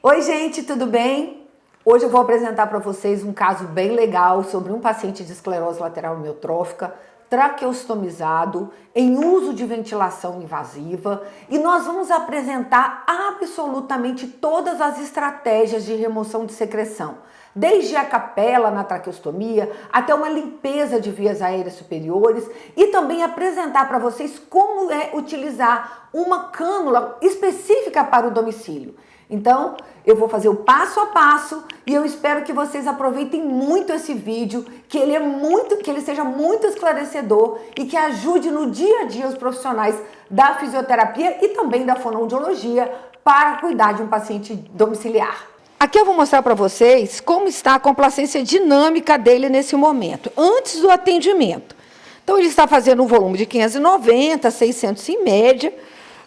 Oi, gente, tudo bem? Hoje eu vou apresentar para vocês um caso bem legal sobre um paciente de esclerose lateral amiotrófica traqueostomizado em uso de ventilação invasiva e nós vamos apresentar absolutamente todas as estratégias de remoção de secreção, desde a capela na traqueostomia até uma limpeza de vias aéreas superiores e também apresentar para vocês como é utilizar uma cânula específica para o domicílio. Então, eu vou fazer o passo a passo e eu espero que vocês aproveitem muito esse vídeo, que ele seja muito esclarecedor e que ajude no dia a dia os profissionais da fisioterapia e também da fonoaudiologia para cuidar de um paciente domiciliar. Aqui eu vou mostrar para vocês como está a complacência dinâmica dele nesse momento, antes do atendimento. Então, ele está fazendo um volume de 590, 600 em média,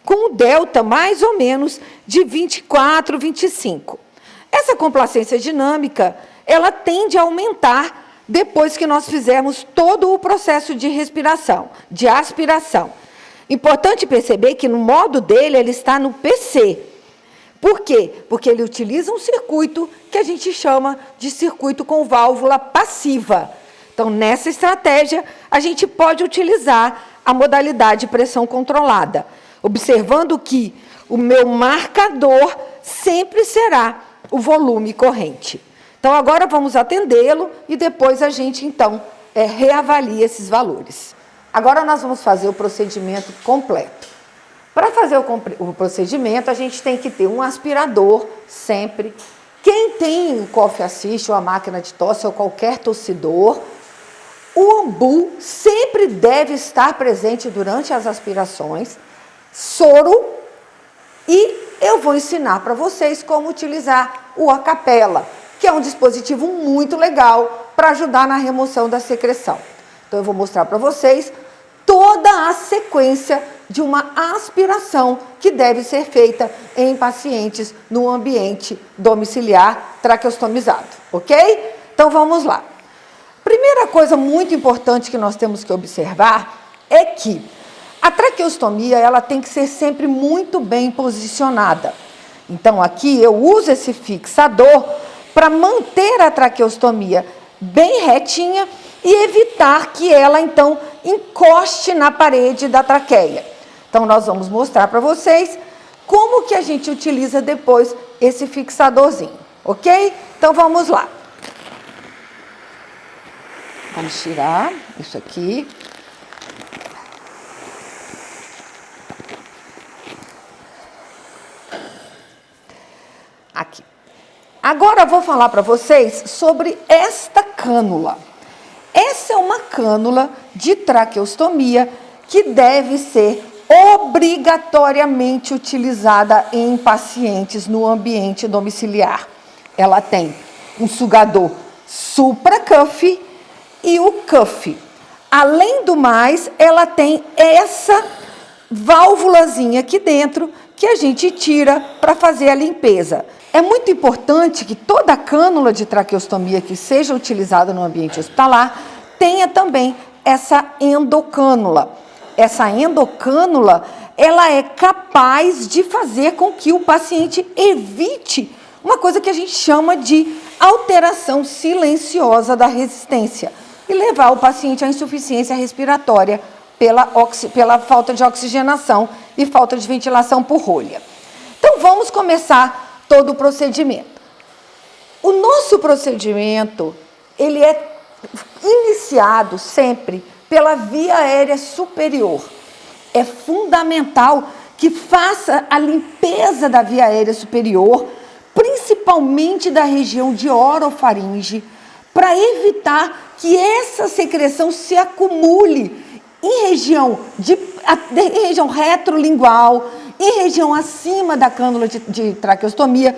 com um delta mais ou menos de 24, 25. Essa complacência dinâmica, ela tende a aumentar depois que nós fizermos todo o processo de respiração, de aspiração. Importante perceber que no modo dele, ele está no PC. Por quê? Porque ele utiliza um circuito que a gente chama de circuito com válvula passiva. Então, nessa estratégia, a gente pode utilizar a modalidade pressão controlada, observando que o meu marcador sempre será o volume corrente. Então, agora vamos atendê-lo e depois a gente, então, reavalia esses valores. Agora nós vamos fazer o procedimento completo. Para fazer o procedimento, a gente tem que ter um aspirador sempre. Quem tem o Coffee Assist ou a máquina de tosse ou qualquer tossidor, o ambu sempre deve estar presente durante as aspirações, soro, e eu vou ensinar para vocês como utilizar o acapella, que é um dispositivo muito legal para ajudar na remoção da secreção. Então eu vou mostrar para vocês toda a sequência de uma aspiração que deve ser feita em pacientes no ambiente domiciliar traqueostomizado, ok? Então vamos lá. Primeira coisa muito importante que nós temos que observar é que a traqueostomia, ela tem que ser sempre muito bem posicionada. Então, aqui eu uso esse fixador para manter a traqueostomia bem retinha e evitar que ela, então, encoste na parede da traqueia. Então, nós vamos mostrar para vocês como que a gente utiliza depois esse fixadorzinho, ok? Então, vamos lá. Vamos tirar isso aqui. Aqui. Agora eu vou falar para vocês sobre esta cânula. Essa é uma cânula de traqueostomia que deve ser obrigatoriamente utilizada em pacientes no ambiente domiciliar. Ela tem um sugador supracuff e o cuff. Além do mais, ela tem essa válvulazinha aqui dentro que a gente tira para fazer a limpeza. É muito importante que toda cânula de traqueostomia que seja utilizada no ambiente hospitalar tenha também essa endocânula. Essa endocânula, ela é capaz de fazer com que o paciente evite uma coisa que a gente chama de alteração silenciosa da resistência e levar o paciente à insuficiência respiratória pela falta de oxigenação e falta de ventilação por rolha. Então, vamos começar todo o procedimento. O nosso procedimento, ele é iniciado sempre pela via aérea superior. É fundamental que faça a limpeza da via aérea superior, principalmente da região de orofaringe, para evitar que essa secreção se acumule em região retrolingual, em região acima da cânula de traqueostomia,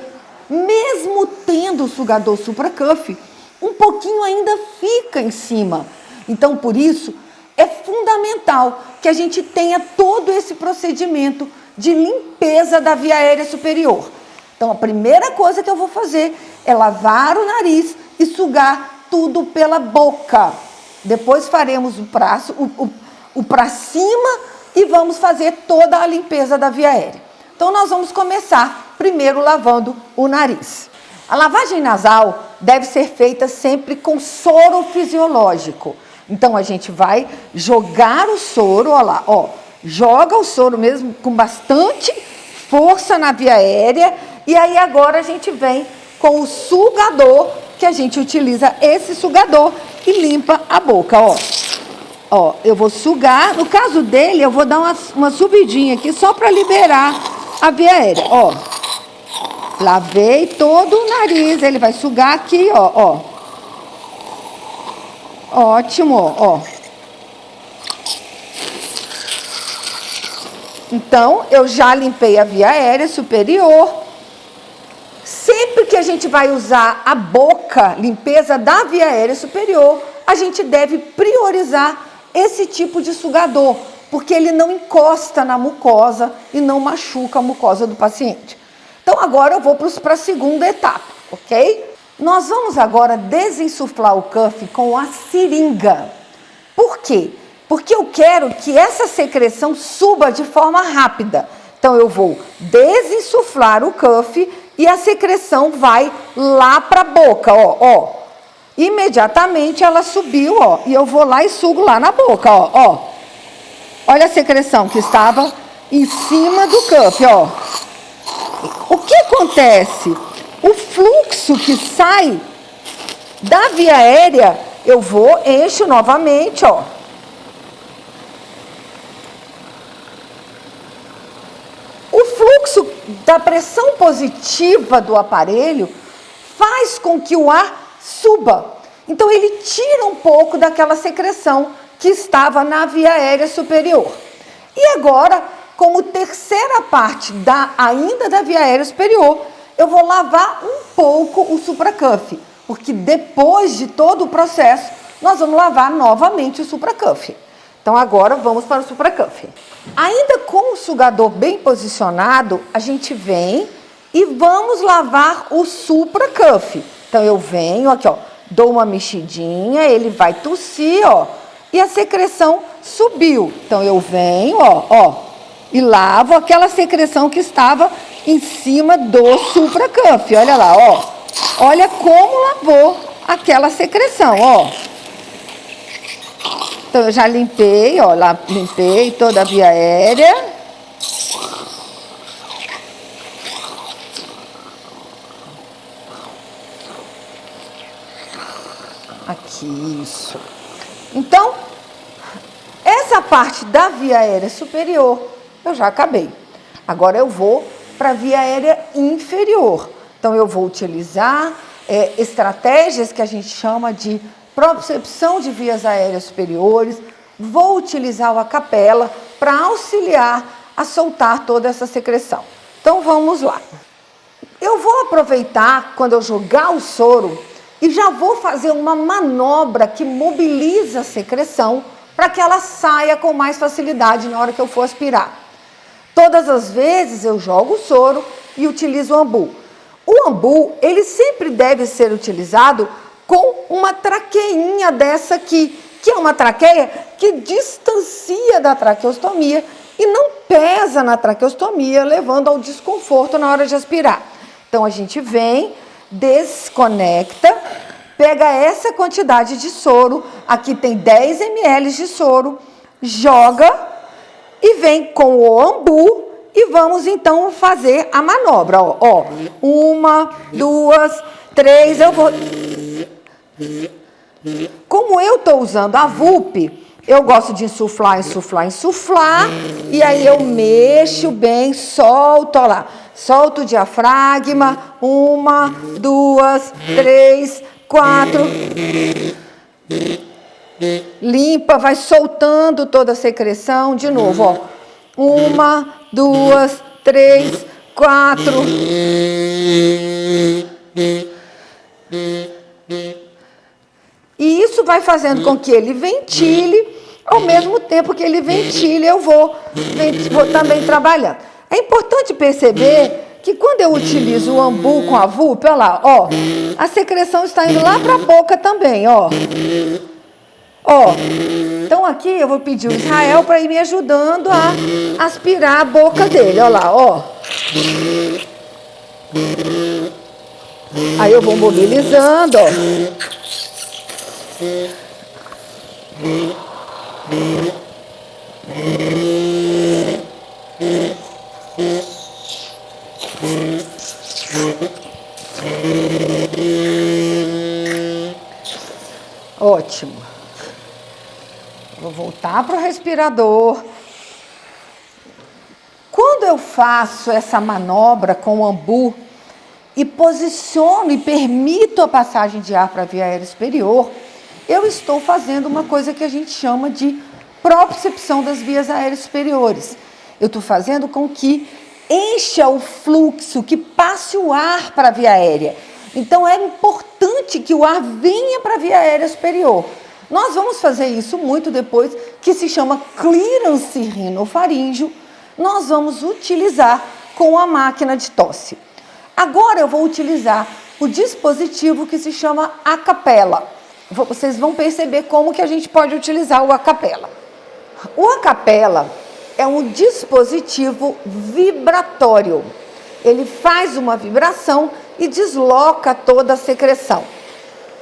mesmo tendo o sugador supracuff, um pouquinho ainda fica em cima. Então, por isso, é fundamental que a gente tenha todo esse procedimento de limpeza da via aérea superior. Então, a primeira coisa que eu vou fazer é lavar o nariz e sugar tudo pela boca. Depois faremos o para cima e vamos fazer toda a limpeza da via aérea. Então, nós vamos começar primeiro lavando o nariz. A lavagem nasal deve ser feita sempre com soro fisiológico. Então, a gente vai jogar o soro, olha lá, ó, joga o soro mesmo com bastante força na via aérea, e aí agora a gente vem com o sugador, que a gente utiliza esse sugador e limpa a boca, ó. Ó, eu vou sugar, no caso dele, eu vou dar uma subidinha aqui só para liberar a via aérea, ó. Lavei todo o nariz, ele vai sugar aqui, ó, ó. Ótimo, ó. Então, eu já limpei a via aérea superior. Sempre que a gente vai usar a boca, limpeza da via aérea superior, a gente deve priorizar esse tipo de sugador, porque ele não encosta na mucosa e não machuca a mucosa do paciente. Então, agora eu vou para a segunda etapa, ok? Nós vamos agora desinsuflar o cuff com a seringa. Por quê? Porque eu quero que essa secreção suba de forma rápida. Então, eu vou desinsuflar o cuff e a secreção vai lá para a boca, ó, ó. Imediatamente ela subiu, ó, e eu vou lá e sugo lá na boca, ó, ó. Olha a secreção que estava em cima do cuff, ó. O que acontece? O fluxo que sai da via aérea, eu vou, encho novamente, ó. O fluxo da pressão positiva do aparelho faz com que o ar suba. Então, ele tira um pouco daquela secreção que estava na via aérea superior. E agora, como terceira parte ainda da via aérea superior, eu vou lavar um pouco o supracuff, porque depois de todo o processo, nós vamos lavar novamente o supracuff. Então, agora vamos para o supracuff. Ainda com o sugador bem posicionado, a gente vem e vamos lavar o supracuff. Então, eu venho aqui, ó, dou uma mexidinha, ele vai tossir, ó, e a secreção subiu. Então, eu venho, ó, ó, e lavo aquela secreção que estava em cima do supracuff. Olha lá, ó. Olha como lavou aquela secreção, ó. Então, eu já limpei, ó, limpei toda a via aérea. Aqui, isso. Então, essa parte da via aérea superior, eu já acabei. Agora, eu vou para a via aérea inferior. Então, eu vou utilizar estratégias que a gente chama de propriocepção de vias aéreas superiores. Vou utilizar o acapela para auxiliar a soltar toda essa secreção. Então, vamos lá. Eu vou aproveitar, quando eu jogar o soro, e já vou fazer uma manobra que mobiliza a secreção para que ela saia com mais facilidade na hora que eu for aspirar. Todas as vezes eu jogo o soro e utilizo o ambu. O ambu, ele sempre deve ser utilizado com uma traqueinha dessa aqui, que é uma traqueia que distancia da traqueostomia e não pesa na traqueostomia, levando ao desconforto na hora de aspirar. Então, a gente vem, desconecta, pega essa quantidade de soro, aqui tem 10 ml de soro, joga e vem com o ambu e vamos então fazer a manobra, ó, ó. 1, 2, 3, eu vou... Como eu estou usando a VUP, eu gosto de insuflar, insuflar, insuflar, e aí eu mexo bem, solto, ó lá, solto o diafragma, 1, 2, 3, 4, limpa, vai soltando toda a secreção, de novo, ó, 1, 2, 3, 4, e isso vai fazendo com que ele ventile, ao mesmo tempo que ele ventile, eu vou também trabalhando. É importante perceber que quando eu utilizo o ambu com a VUP, olha lá, ó, a secreção está indo lá para a boca também, ó. Ó, então aqui eu vou pedir o Israel para ir me ajudando a aspirar a boca dele, olha lá, ó. Aí eu vou mobilizando, ó. Ótimo. Vou voltar para o respirador. Quando eu faço essa manobra com o ambu e posiciono e permito a passagem de ar para a via aérea superior, eu estou fazendo uma coisa que a gente chama de propriocepção das vias aéreas superiores. Eu estou fazendo com que encha o fluxo, que passe o ar para a via aérea. Então, é importante que o ar venha para a via aérea superior. Nós vamos fazer isso muito depois, que se chama clearance rinofaríngeo. Nós vamos utilizar com a máquina de tosse. Agora eu vou utilizar o dispositivo que se chama acapela. Vocês vão perceber como que a gente pode utilizar o acapela. O acapela é um dispositivo vibratório. Ele faz uma vibração e desloca toda a secreção.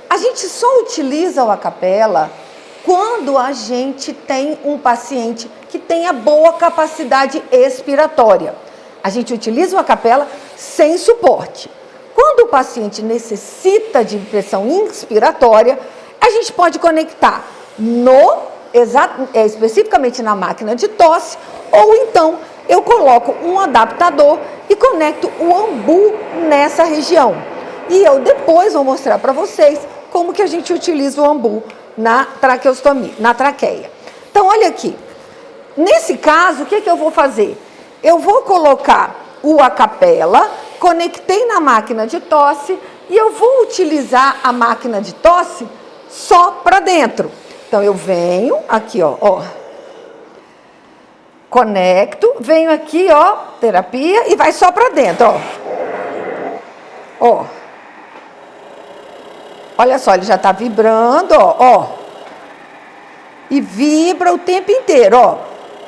A gente só utiliza o acapela quando a gente tem um paciente que tenha boa capacidade expiratória. A gente utiliza o acapela sem suporte. Quando o paciente necessita de pressão inspiratória, a gente pode conectar especificamente na máquina de tosse, ou então eu coloco um adaptador e conecto o ambu nessa região. E eu depois vou mostrar para vocês como que a gente utiliza o ambu na traqueostomia, na traqueia. Então, olha aqui. Nesse caso, o que eu vou fazer? Eu vou colocar o acapela, conectei na máquina de tosse e eu vou utilizar a máquina de tosse só para dentro. Então, eu venho aqui, ó, conecto, venho aqui, ó, terapia, e vai só para dentro, ó. Olha só, ele já está vibrando, ó. E vibra o tempo inteiro, ó.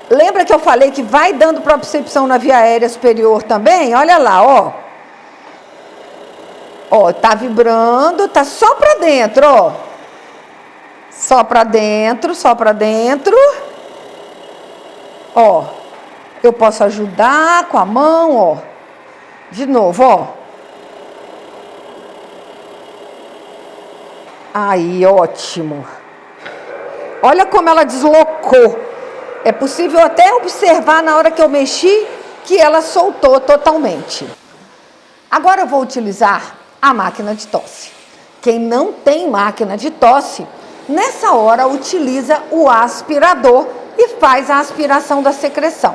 Lembra que eu falei que vai dando propriocepção na via aérea superior também? Olha lá, ó. Ó, tá vibrando, tá só para dentro, ó. Só para dentro, só para dentro. Ó, eu posso ajudar com a mão, ó. De novo, ó. Aí, ótimo. Olha como ela deslocou. É possível até observar na hora que eu mexi que ela soltou totalmente. Agora eu vou utilizar a máquina de tosse. Quem não tem máquina de tosse, nessa hora utiliza o aspirador e faz a aspiração da secreção.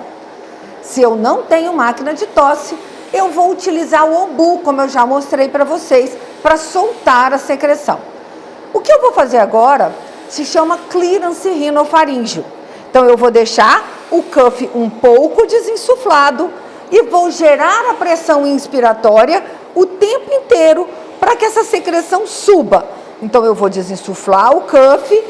Se eu não tenho máquina de tosse, eu vou utilizar o ambu, como eu já mostrei para vocês, para soltar a secreção. O que eu vou fazer agora se chama clearance rinofaríngeo. Então, eu vou deixar o cuff um pouco desinsuflado e vou gerar a pressão inspiratória o tempo inteiro para que essa secreção suba. Então, eu vou desinsuflar o cuff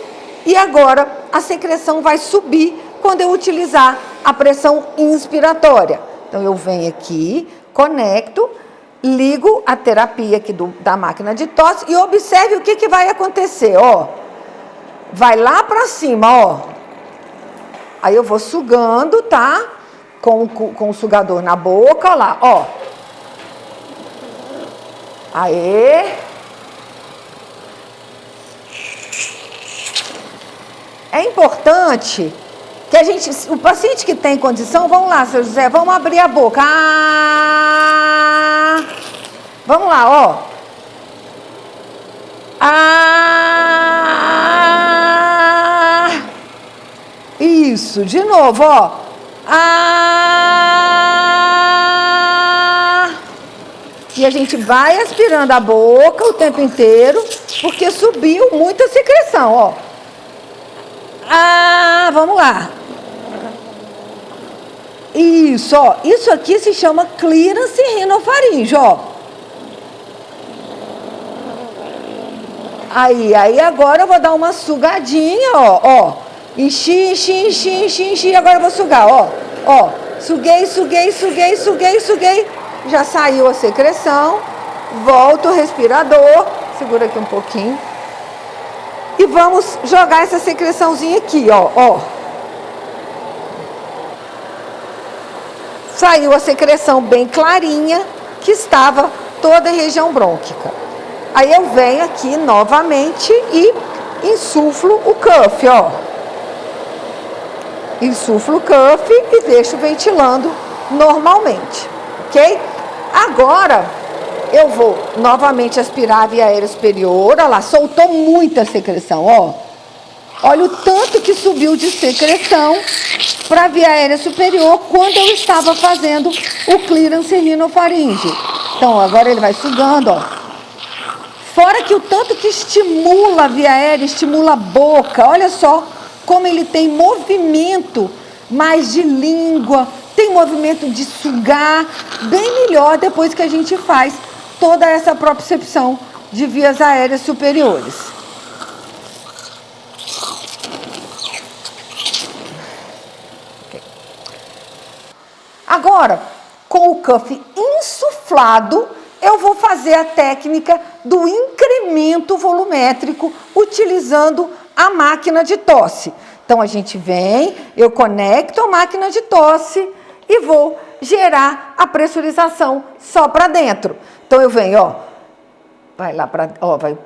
e agora a secreção vai subir quando eu utilizar a pressão inspiratória. Então, eu venho aqui, conecto, ligo a terapia aqui da máquina de tosse e observe o que vai acontecer, ó. Vai lá para cima, ó. Aí eu vou sugando, tá? Com o sugador na boca, ó lá, ó. Aê! É importante que o paciente que tem condição, vamos lá, seu José, vamos abrir a boca. Vamos lá, ó. Isso, de novo, ó. E a gente vai aspirando a boca o tempo inteiro, porque subiu muita secreção, ó. Vamos lá. Isso, ó. Isso aqui se chama clearance rinofaríngeo, ó. Aí agora eu vou dar uma sugadinha, ó. Enchi. Agora eu vou sugar, ó. Suguei. já saiu a secreção, volta o respirador, segura aqui um pouquinho, e vamos jogar essa secreçãozinha aqui, ó. Saiu a secreção bem clarinha, que estava toda a região brônquica. Aí eu venho aqui novamente e insuflo o cuff, ó. Insuflo o cuff e deixo ventilando normalmente, ok? Agora, eu vou novamente aspirar a via aérea superior. Olha lá, soltou muita secreção, ó. Olha o tanto que subiu de secreção para a via aérea superior quando eu estava fazendo o clearance rinofaringe. Então, agora ele vai sugando, ó. Fora que o tanto que estimula a via aérea, estimula a boca. Olha só como ele tem movimento mais de língua, tem movimento de sugar, bem melhor depois que a gente faz toda essa propriocepção de vias aéreas superiores. Okay. Agora, com o cuff insuflado, eu vou fazer a técnica do incremento volumétrico utilizando a máquina de tosse. Então, a gente vem, eu conecto a máquina de tosse e vou gerar a pressurização só para dentro. Então, eu venho, ó, vai lá para, ó, vai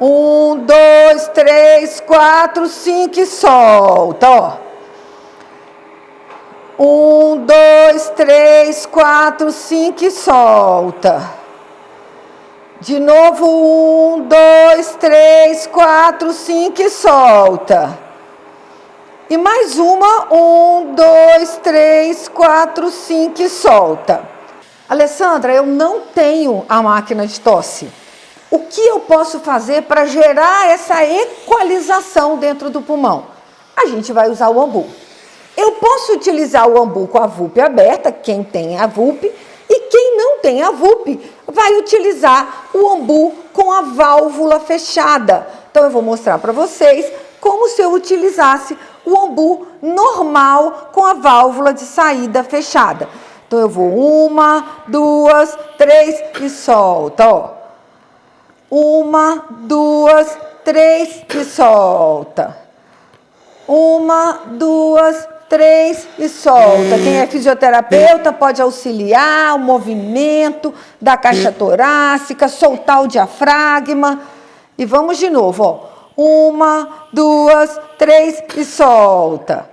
1, 2, 3, 4, 5 e solta, ó. 1, 2, 3, 4, 5 e solta. De novo, 1, 2, 3, 4, 5 e solta. E mais uma, 1, 2, 3, 4, 5 e solta. Alessandra, eu não tenho a máquina de tosse. O que eu posso fazer para gerar essa equalização dentro do pulmão? A gente vai usar o ambu. Eu posso utilizar o ambu com a VUP aberta, quem tem a VUP, e quem não tem a VUP vai utilizar o ambu com a válvula fechada. Então, eu vou mostrar para vocês como se eu utilizasse o ambu normal com a válvula de saída fechada. Então, eu vou 1, 2, 3 e solta, ó. 1, 2, 3 e solta. 1, 2, 3 e solta. Quem é fisioterapeuta pode auxiliar o movimento da caixa torácica, soltar o diafragma. E vamos de novo, ó. 1, 2, 3 e solta.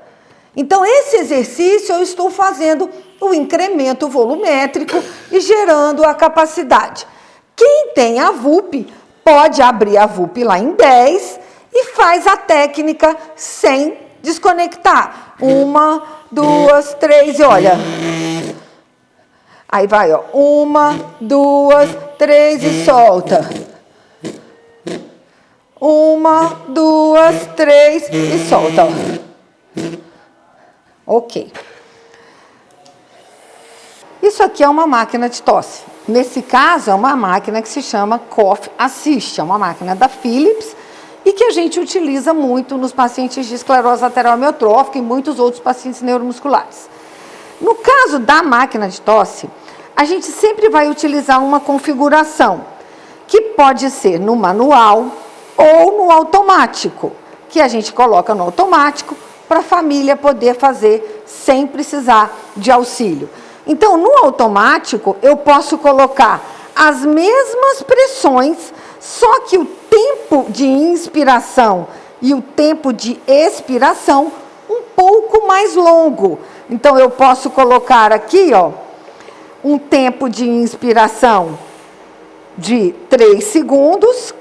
Então, esse exercício eu estou fazendo o incremento volumétrico e gerando a capacidade. Quem tem a VUP pode abrir a VUP lá em 10 e faz a técnica sem desconectar. 1, 2, 3 e olha. Aí vai, ó. 1, 2, 3 e solta. 1, 2, 3 e solta, ó. Ok. Isso aqui é uma máquina de tosse. Nesse caso, é uma máquina que se chama Cough Assist. É uma máquina da Philips e que a gente utiliza muito nos pacientes de esclerose lateral amiotrófica e muitos outros pacientes neuromusculares. No caso da máquina de tosse, a gente sempre vai utilizar uma configuração que pode ser no manual ou no automático, que a gente coloca no automático para a família poder fazer sem precisar de auxílio. Então, no automático, eu posso colocar as mesmas pressões, só que o tempo de inspiração e o tempo de expiração um pouco mais longo. Então, eu posso colocar aqui, ó, um tempo de inspiração de 3 segundos,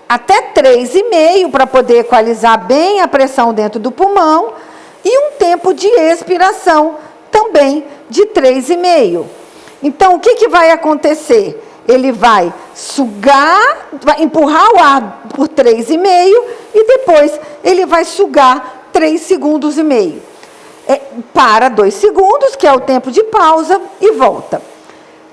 até 3,5 para poder equalizar bem a pressão dentro do pulmão, e um tempo de expiração também de 3,5. Então, o que vai acontecer? Ele vai sugar, vai empurrar o ar por 3,5 e depois ele vai sugar 3,5 segundos. Para 2 segundos, que é o tempo de pausa, e volta.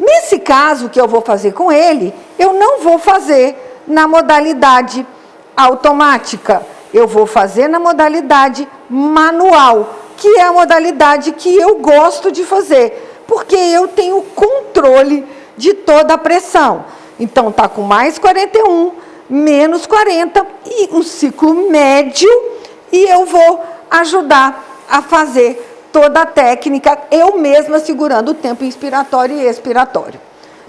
Nesse caso que eu vou fazer com ele, eu não vou fazer na modalidade automática. Eu vou fazer na modalidade manual, que é a modalidade que eu gosto de fazer, porque eu tenho controle de toda a pressão. Então, tá com mais 41, menos 40 e um ciclo médio, e eu vou ajudar a fazer toda a técnica, eu mesma segurando o tempo inspiratório e expiratório.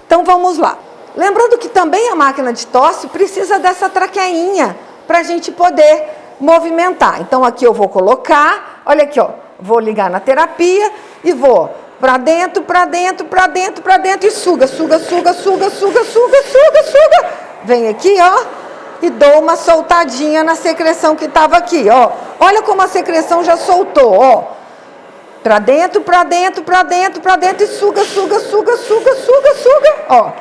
Então, vamos lá. Lembrando que também a máquina de tosse precisa dessa traqueinha para a gente poder movimentar. Então, aqui eu vou colocar, olha aqui, ó, vou ligar na terapia e vou para dentro, para dentro, para dentro, para dentro e suga, suga, suga, suga, suga, suga, suga, suga. Vem aqui, ó, e dou uma soltadinha na secreção que estava aqui, ó. Olha como a secreção já soltou, ó. Para dentro, para dentro, para dentro, para dentro e suga, suga, suga, suga, suga, suga, ó.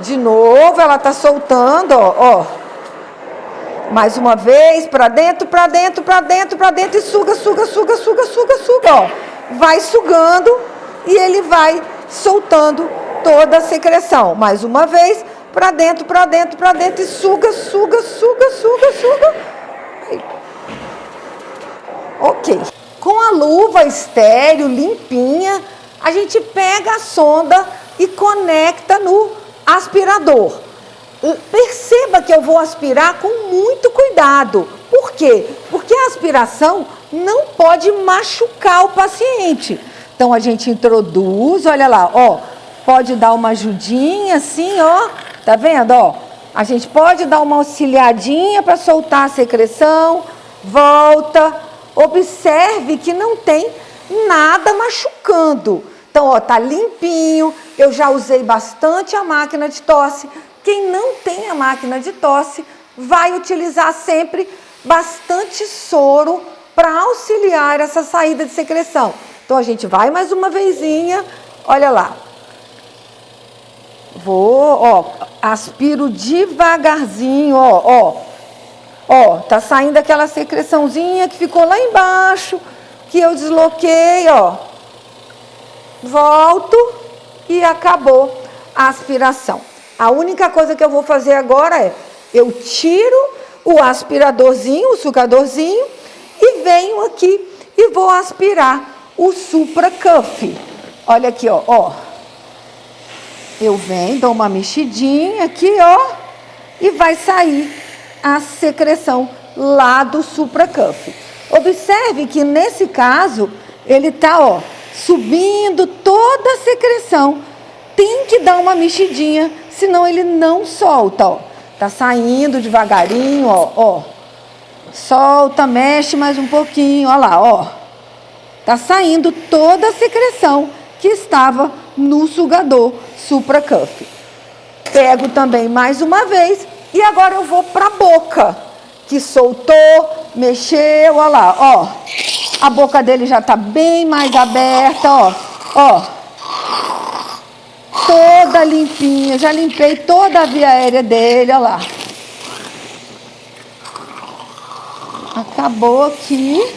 De novo, ela tá soltando, ó, ó. Mais uma vez, para dentro, para dentro, para dentro, para dentro e suga, suga, suga, suga, suga, suga, ó. Vai sugando e ele vai soltando toda a secreção. Mais uma vez, para dentro, para dentro, para dentro e suga, suga, suga, suga, suga. Aí. Ok. Com a luva estéreo, limpinha, a gente pega a sonda e conecta no aspirador. Perceba que eu vou aspirar com muito cuidado. Por quê? Porque a aspiração não pode machucar o paciente. Então, a gente introduz, olha lá, ó, pode dar uma ajudinha assim, ó, tá vendo, ó? A gente pode dar uma auxiliadinha para soltar a secreção, volta. Observe que não tem nada machucando. Então, ó, tá limpinho, eu já usei bastante a máquina de tosse. Quem não tem a máquina de tosse vai utilizar sempre bastante soro para auxiliar essa saída de secreção. Então, a gente vai mais uma vezinha, olha lá. Vou, ó, aspiro devagarzinho, ó, ó. Ó, tá saindo aquela secreçãozinha que ficou lá embaixo, que eu desloquei, ó. Volto e acabou a aspiração. A única coisa que eu vou fazer agora é, eu tiro o aspiradorzinho, o sugadorzinho, e venho aqui e vou aspirar o Supra Cuff. Olha aqui, ó, ó. Eu venho, dou uma mexidinha aqui, ó, e vai sair a secreção lá do Supra Cuff. Observe que nesse caso, ele tá, ó, subindo toda a secreção. Tem que dar uma mexidinha, senão ele não solta, ó. Tá saindo devagarinho, ó, ó. Solta, mexe mais um pouquinho, ó lá, ó. Tá saindo toda a secreção que estava no sugador Supra Cuff. Pego também mais uma vez e agora eu vou para a boca, que soltou, mexeu, ó lá, ó. A boca dele já tá bem mais aberta, ó, ó. Toda limpinha, já limpei toda a via aérea dele, ó lá. Acabou aqui.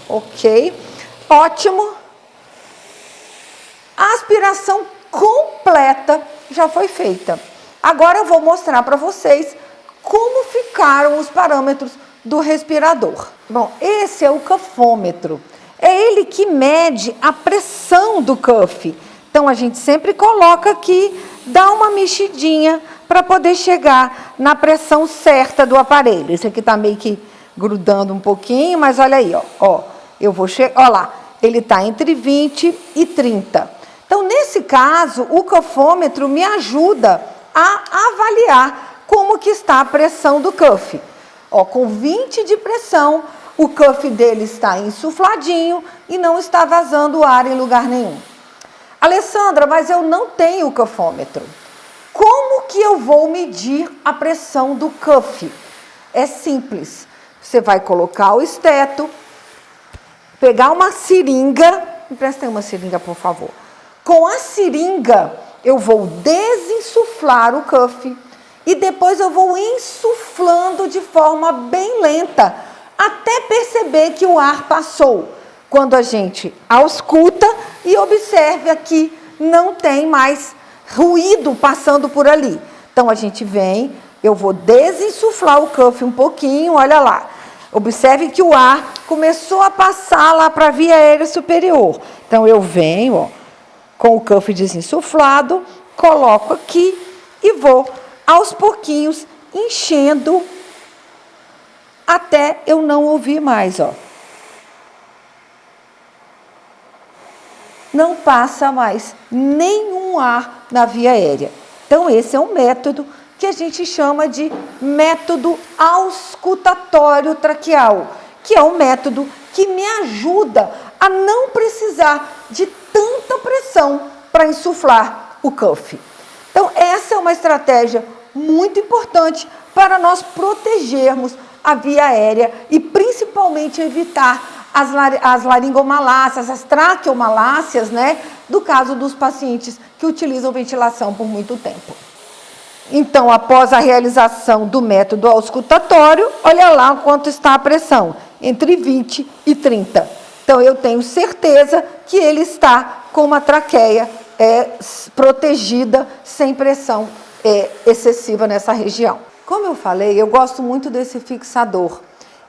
Ok, ótimo. A aspiração completa já foi feita. Agora eu vou mostrar para vocês como ficaram os parâmetros do respirador. Bom, esse é o cuffômetro. É ele que mede a pressão do cuff. Então, a gente sempre coloca aqui, dá uma mexidinha para poder chegar na pressão certa do aparelho. Esse aqui está meio que grudando um pouquinho, mas olha aí, ó. Ó, eu vou chegar, ó lá, ele está entre 20 e 30. Então, nesse caso, o cuffômetro me ajuda a avaliar como que está a pressão do cuff. Ó, com 20 de pressão, o cuff dele está insufladinho e não está vazando ar em lugar nenhum. Alessandra, mas eu não tenho o cuffômetro. Como que eu vou medir a pressão do cuff? É simples. Você vai colocar o esteto, pegar uma seringa, me presta aí uma seringa, por favor. Com a seringa, eu vou desinsuflar o cuff e depois eu vou insuflando de forma bem lenta, até perceber que o ar passou. Quando a gente ausculta e observe aqui, não tem mais ruído passando por ali. Então, a gente vem, eu vou desinsuflar o cuff um pouquinho, olha lá. Observe que o ar começou a passar lá para a via aérea superior. Então, eu venho, ó, com o cuff desinsuflado, coloco aqui e vou, aos pouquinhos, enchendo até eu não ouvir mais, ó. Não passa mais nenhum ar na via aérea. Então, esse é um método que a gente chama de método auscultatório traqueal, que é um método que me ajuda a não precisar de tanta pressão para insuflar o cuff. Então, essa é uma estratégia muito importante para nós protegermos a via aérea e principalmente evitar as laringomalácias, as traqueomalácias, né? Do caso dos pacientes que utilizam ventilação por muito tempo. Então, após a realização do método auscultatório, olha lá quanto está a pressão, entre 20 e 30. Então, eu tenho certeza que ele está com uma traqueia protegida, sem pressão excessiva nessa região. Como eu falei, eu gosto muito desse fixador.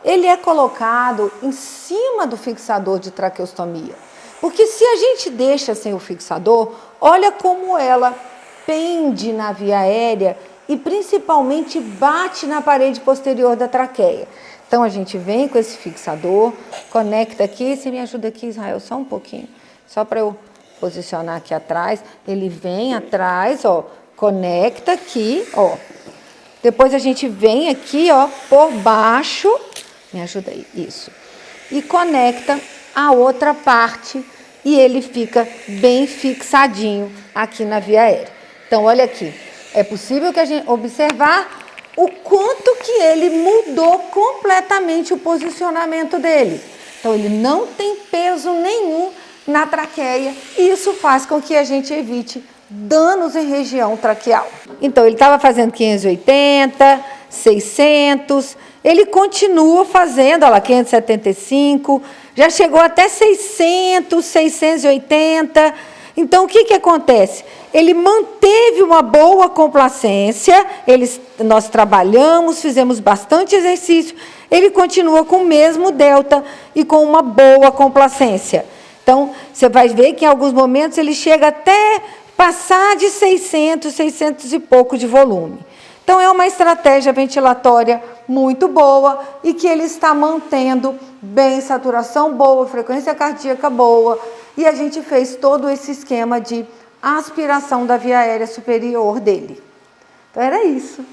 Ele é colocado em cima do fixador de traqueostomia. Porque se a gente deixa sem o fixador, olha como ela pende na via aérea e principalmente bate na parede posterior da traqueia. Então, a gente vem com esse fixador, conecta aqui. Você me ajuda aqui, Israel, só um pouquinho. Só para eu posicionar aqui atrás. Ele vem atrás, ó, conecta aqui, ó. Depois a gente vem aqui, ó, por baixo. Me ajuda aí, isso. E conecta a outra parte e ele fica bem fixadinho aqui na via aérea. Então, olha aqui. É possível que a gente observar o quanto que ele mudou completamente o posicionamento dele. Então, ele não tem peso nenhum na traqueia e isso faz com que a gente evite danos em região traqueal. Então, ele estava fazendo 580, 600, ele continua fazendo, olha lá, 575, já chegou até 600, 680. Então, o que acontece? Ele manteve uma boa complacência, nós trabalhamos, fizemos bastante exercício, ele continua com o mesmo delta e com uma boa complacência. Então, você vai ver que em alguns momentos ele chega até passar de 600, 600 e pouco de volume. Então, é uma estratégia ventilatória muito boa e que ele está mantendo bem saturação boa, frequência cardíaca boa, e a gente fez todo esse esquema de aspiração da via aérea superior dele. Então, era isso.